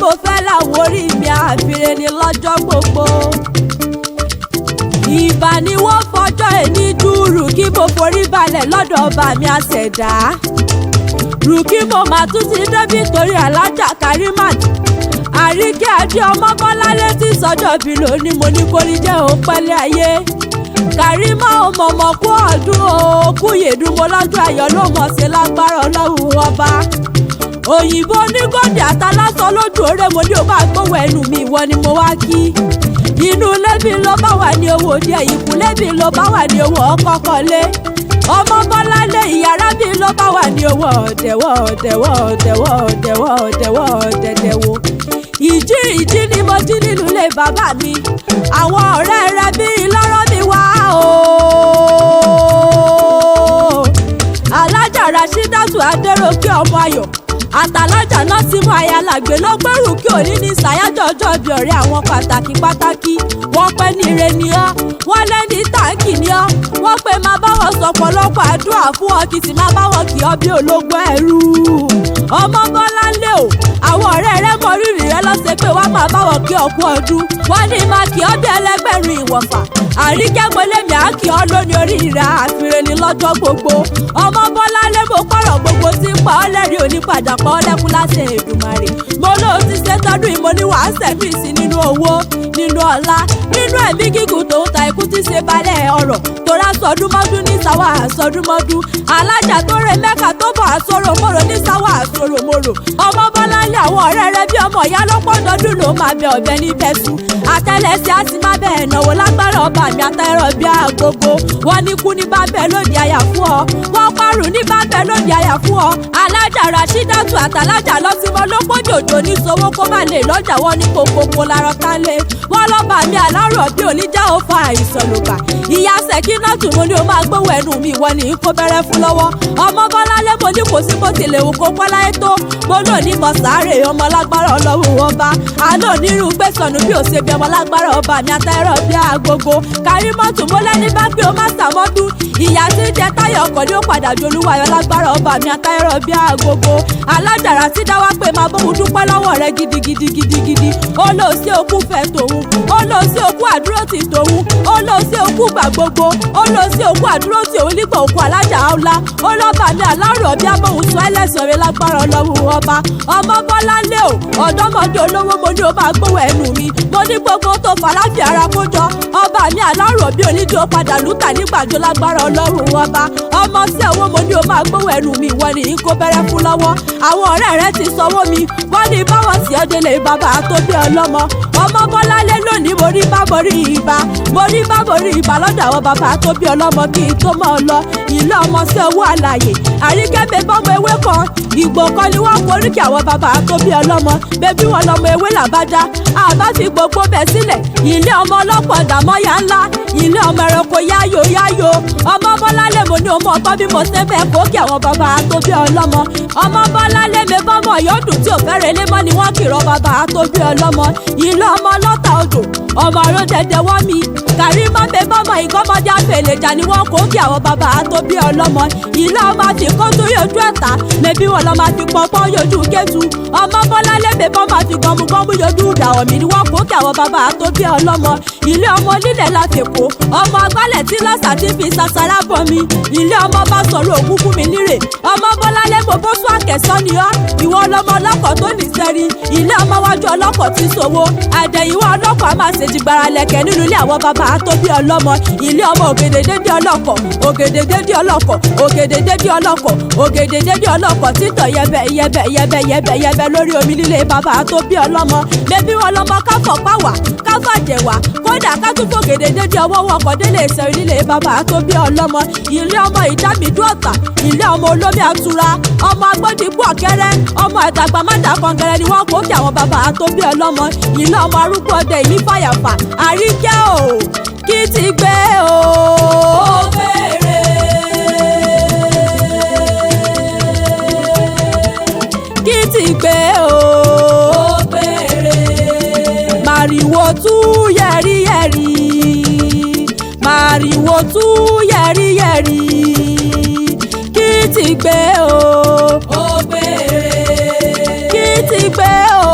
Mo fẹ́ láwọn orí mi àfiré ni lọ́jọ́ gbogbo. Ìbà ni wọ́n fọjọ́ ẹni dúró kí mo forí balẹ̀ lọ́dọ̀ ọba mi àṣẹ̀dá. Rùkí mo máa tún ti débi torí Alájà Karimat. Àríkẹ́ Adé ọmọ Bọ́lálé tí sọ́jọ́ bí lónìí mo ní kó ní jẹ́ òun pẹ́lẹ́ ayé. Kàrímà ò mọ̀mọ́ kú ọdún o, kú yèdùn mo lọ́jọ́ ayọ̀ ló mọ̀ sí lágbára Ọlọ́run ọba. Òyìnbó ní gòdì àtàlásọ lójú ọ̀rẹ́ mo ní o bá gbówó ẹnu mi ìwọ ni mo wá kí. Inú lẹ́bí ló bá wà ní owó díẹ̀, ìkú lẹ́bí ló bá wà ní owó ọkọ̀kọ̀lé. Ọmọ Bọ́lálé ìyàrá bí ló bá wà ní owó ọ̀dẹ̀wọ̀. Ìjí ni mo jí nínú ilé bàbá mi. Àwọn ọ̀rẹ́ rẹ bí lọ́rọ́ mi wá o. Alájà Rashidatu Adérónkẹ́ ọmọ Ayọ̀ àtàlájà náà tí mo àyàlàgbé ló gbẹ́rù kí òní ní ṣàyájọ́ ọjọ́ bí ọ̀rẹ́ àwọn pàtàkì wọ́n pẹ́ ní ire ni ọ́ wọ́n lẹ́ni táǹkì ni ọ́ wọ́n pé máa bá wọn sọ pọ̀lọpọ̀ àdúrà fún ọ kì í sì máa bá wọn kì ọ́ bí ológun ẹrú. Ọmọ Bọ́láńlé o àwọn ọ̀rẹ́ rẹ mọ rírì rẹ lọ́sẹ̀ pé wọ́n máa bá wọn kí ọkú ọdún wọ́n ní máa kì ọ́ bí ẹlẹ́gbẹ̀rún ìwọ̀fà. Àríkẹ́ gbọ́lẹ́mì á kì ọ́ lónìí orí rẹ̀ àfiré ni lọ́jọ́ gbogbo. Ọmọ Bọ́láńlé mo pọ̀rọ̀ gbogbo tí ń pa ọ́ lẹ́rìí onípadà pa ọ́ lẹ́kún láṣẹ Èdùmàrè. Mo ló ti ṣe tọ́dún ìmọ̀ ní wàá sẹ̀mí sí nínú owó nínú ọlá nínú ẹ̀mí gígùn tó ń ta ikú tí ṣe balẹ̀ ọ̀rọ̀ tóra sọdúnmọ́dún ní sáwà sọdúnmọ́dún. Alájà tó rẹ Mẹ́kà tó bọ̀ àsọ̀rọ̀ mòrò ní sáwà àsọ̀rọ̀ mòrò. Ọmọ Bọ́láńlé àwọn ọ̀rẹ́ rẹ bí ọmọ ìyá lọ́pọ̀ dọ́dún ló máa bẹ ọ̀bẹ ní bẹ́sù. Àtẹ́lẹsẹ̀ á ti máa bẹ ẹ̀nàwó lágbára ọba mi àtẹ́rọ̀ bí àgbogbo. Wọ́n ní kú ní bábẹ́ lóde àyà fún ọ. Wọ́n parùn ní bábẹ́ lóde àyà fún ọ. Alájà Rashidatu àtàlájà lọ́símọ́ ló pọ́jòjò ní sowó kó má lè lọ́jà wọn ní kókókó lárọ́ kálẹ̀. Wọ́n lọ́ba mi àlárọ̀ bí oníjà ó fa àìsàn lògbà. Ìyá Sẹ̀kínátù mo ní o máa gbówó ẹnu mi ìwọ ní kó bẹ̀rẹ̀ fún lọ́wọ́. Ọmọ Bọ́láńlé mo ní kò sí bó tilẹ̀ wù kó pẹ́ láyé tó. Mo lò ní mọ̀ sáré ọmọ lágbára Ọlọ́run ọba. Àná onírú gbèsànù bí òṣèbí ọmọ lágbára ọba mi àtẹ́rọ̀ bí àgbogbo. Kàrímọ́tù mo lẹ́ni bá pé o má sàmọ́dún. Ìyá tí ń jẹ táyà ọkọ̀ ni ó padà jolúwayọ̀ lágbára ọba mi àtẹ́rọ̀ bí àgbogbo. Alájà Rasida wá pé máa bóun dúpẹ́ lọ́wọ́ rẹ gidigidi. Ó lọ sí òkú fẹ́ tòun. Ó lọ sí òkú àdúró ti tòun. Ó lọ sí òkú gbà gbogbo. Ó lọ sí òkú àdúró ti òun nígbà òkú Alájà Ọlá. Ó lọ́ba mi àlárọ̀ bí abóhun sọ ẹlẹ́sàn rẹ lágbára Ọlọ́run ọba. Ọmọ Bọ́láńlé o ọ̀dọ́mọdé olówó mo ní o máa gbówó ẹnu mi. Mo ní gbogbo tó fàlàfì ara kójọ. Ọba mi àlárọ̀ bí oníjó padà lùtà nígbàjọ lágbára Ọlọ́run ọba. Ọmọ sí owó mo ní o máa gbówó ẹnu mi wọ́n ní kó bẹ̀rẹ̀ fún lọ́wọ́. Àwọn ọ̀rẹ́ rẹ ti sanwó mi wọ́n ní báwọn sì ọdẹlẹ bàbá tó bí ọlọ́mọ. Ọmọ Bọ́láńlé lónìí mo rí bá borí ibà lọ́dọ̀ àwọn bàbá tó bí ọlọ́mọ kí n tó mọ́ ọ lọ. Ìlú ọmọ sí owó àlàyé Àríkẹ́ bẹ bọ́mọ ewé kan Ìgbò kan ni wọ́n koríkì àwọn bàbá tó bí ọlọ́mọ bẹbí wọn lọmọ ewé làbájá àbá fi gbogbo bẹ̀ sílẹ̀. Ilé ọmọ ọlọ́pọ̀ dàmọ́yà ńlá ilé ọmọ ẹranko yáyò. Ọmọ Bọ́láńlé mo ní ọmọ ọgbọ́n bí mo ṣe bẹ́ẹ̀ kó kí àwọn bàbá tó bí ọlọ́mọ. Ọmọ Bọ́láńlé mi bọ́mọ yọ̀dùn tí ò fẹ́rẹ̀ lé mọ́ ni wọ́n kìrọ̀ bàbá tó bí ọlọ́mọ. Ilé ọmọ ọlọ́ta odò ọmọ aró dẹdẹ wọ́n mi Kàrímọ́ mi bọ́mọ ìgọ́mọdé àfẹlẹ̀jà ni wọ́n kó kí àwọn bàbá tó bí ọlọ́mọ. Ilé ọmọ àti kó tó yọjú ẹ̀ta lẹ́bí wọn lọ́mọ àti pọ́pọ́ yọjú kẹ́tù. Ọmọ Bọ́láńlé mi bọ́mọ àti gọmugọmu yọjú ìdàwọ̀ mi ni wọ́n kó kí àwọn bàbá tó bí ọlọ́mọ. Ilé ọmọ lílẹ̀ láti kó ọmọ agbálẹ̀ tí lọ́sà ti fi sasara bọ̀ mi. Ilé ọmọ bá sọ̀rọ̀ òkú fún mi nírè. Ọmọ Bọ́láńlé mo bó sún àkẹ́sọ́ ni ọ́ ìwọ ọlọ́mọ ọlọ́kọ̀ tó ní sẹ́rí. Ilé ọmọ wájú ọlọ́kọ̀ ti ṣòwò àdẹ̀yìnwó ọlọ́kọ̀ á máa ṣe ṣèjì gbára lẹ̀kẹ̀ nínú ilé àwọn bàbá tó bí ọlọ́mọ. Ilé ọmọ ògèdèdédé ọlọ́kọ̀, ògèdèdédé ọlọ́kọ̀, ògèdèdédé ọlọ́kọ̀, ògèdèdédé ọlọ́kọ̀ títọ̀ yẹbẹ yẹbẹ yẹbẹ yẹbẹ yẹbẹ lórí omi líle bàbá tó bí ọlọ́mọ. Bébí wọn lọmọ káfọ̀ páwà káfọ̀ jẹ̀wà kódà ká tún fògèdèdédé ọwọ́ wọkọ̀ délé ìṣẹ́ onílé bàbá tó bí ọlọ́mọ. Ilé ọmọ ìdámidú ọ̀tà, ilé ọmọ olómi àtura, ọmọ agbódìbú ọ̀kẹ́rẹ́, ọmọ àtàgbà mádà kọ̀ǹgẹ̀rẹ̀ ni wọ́n kó kí àwọn bàbá tó bí ọlọ́mọ. Ilé ọmọ arúgbó ọdẹ yìí fàyàfà àríkẹ́ o kí ti gbé o. Ó béèrè. Kí ti gbé o. Ó béèrè. Màrìwò tú yẹ̀rìyẹ̀rì. Màrìwò tú yẹ̀rìyẹ̀rì. Kí ti gbé o. Ó béèrè. Kí ti gbé o.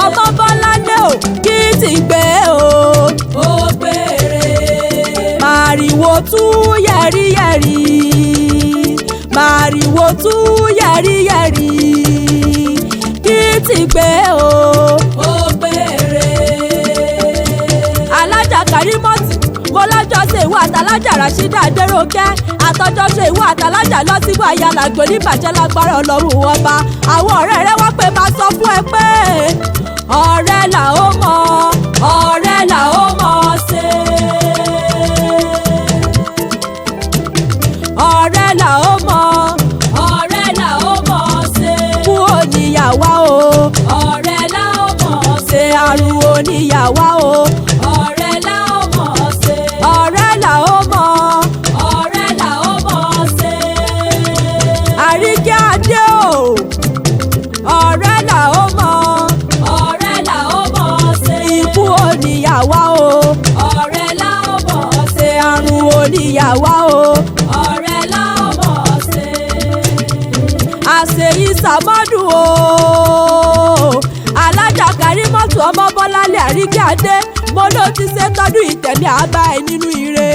Ọmọ Bọ́ládé o kí ti gbé o. Ó béèrè. Màrìwò tú yẹ̀rìyẹ̀rì. Màrìwò tú yẹ̀rìyẹ̀rì. Kí ti gbé o. Ó béèrè. Alájà Kàrímọ́tì mo lọ́jọ́ ṣe ìwọ àtàlájà Ràṣídà Adérónkẹ́ àtọ́jọ́ ṣe ìwọ àtàlájà lọ́sibú ayálàgbò níbàjẹ́ lágbára Ọlọ́run ọba. Àwọn ọ̀rẹ́ rẹ wá pé máa sọ fún ẹ pé ọ̀rẹ́ là ó mọ̀, ọ̀rẹ́ là ó mọ̀ ṣe. Ọ̀rẹ́ là ó mọ̀, ọ̀rẹ́ là ó mọ̀ ṣe. Kú oníyàwó o, ọ̀rẹ́ là ó mọ̀ ṣe. Àrùn oníyàwó o, ọ̀rẹ́ là ó mọ̀ ṣe. Ọ̀rẹ́ là ó mọ̀, ọ̀rẹ́ là ó mọ̀ ṣe. Àríkẹ́ Adé o, ọ̀rẹ́ là ó mọ̀. Ikú oníyàwó o, ọ̀rẹ́ la ó mọ̀ ṣe. Àrùn oníyàwó o, ọ̀rẹ́ la ó mọ̀ ṣe. Àṣeyí Sàmọ́dù o, Alájà Kàrímọ́tù ọmọ Bọ́lálé Àríkẹ́ Adé mo ló ti ṣe tọ́dún ìtẹ̀mí àbá ẹ nínú ire.